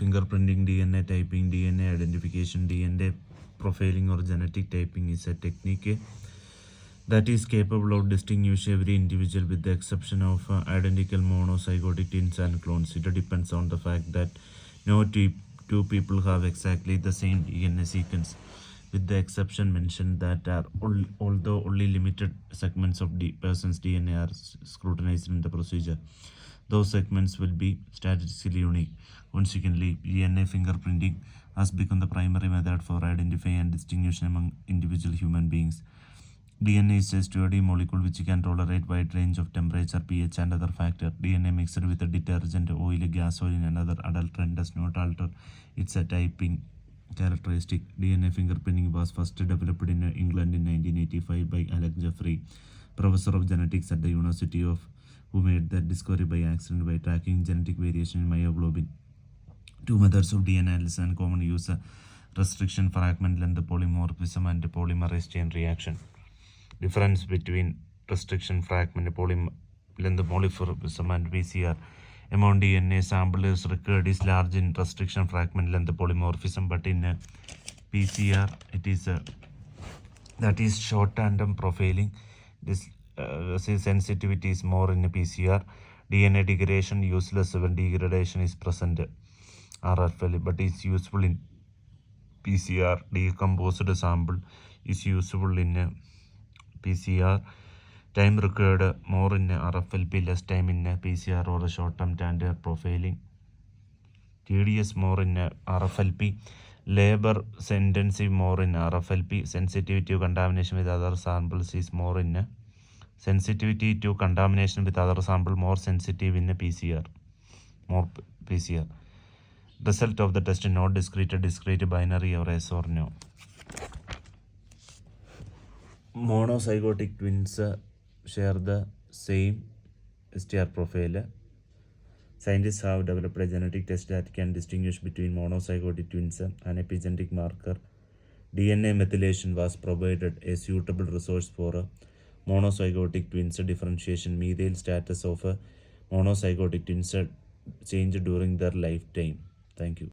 Fingerprinting, DNA typing, DNA identification, DNA profiling or genetic typing is a technique that is capable of distinguishing every individual with the exception of identical monozygotic twins and clones. It depends on the fact that no two people have exactly the same DNA sequence, with the exception mentioned that although only limited segments of the person's DNA are scrutinized in the procedure, those segments will be statistically unique. Consequently, DNA fingerprinting has become the primary method for identifying and distinguishing among individual human beings. DNA is a sturdy molecule which can tolerate wide range of temperature, pH, and other factors. DNA mixed with a detergent, oil, gasoline, and other adulterant does not alter its typing characteristic. DNA fingerprinting was first developed in England in 1985 by Alec Jeffrey, professor of genetics at the University of, who made that discovery by accident by tracking genetic variation in myoglobin. Two methods of DNA analysis and common use: restriction fragment length polymorphism and polymerase chain reaction. Difference between restriction fragment length polymorphism and PCR. Amount DNA sample is required is large in restriction fragment length polymorphism, but in PCR it is that is short tandem profiling. This sensitivity is more in PCR. DNA degradation useless when degradation is present, RFL, but is useful in PCR. Decomposed sample is useful in PCR. Time required more in RFLP, less time in PCR or short-term tandem profiling. TDS more in RFLP. Labor intensive more in RFLP. Sensitivity to contamination with other samples is more in sensitivity to contamination with other sample more sensitive in PCR. More PCR. Result of the test: not discrete binary or yes or no. Monozygotic twins share the same STR profile. Scientists have developed a genetic test that can distinguish between monozygotic twins. An epigenetic marker, DNA methylation, was provided a suitable resource for monozygotic twins differentiation. Methyl status of monozygotic twins change during their lifetime. Thank you.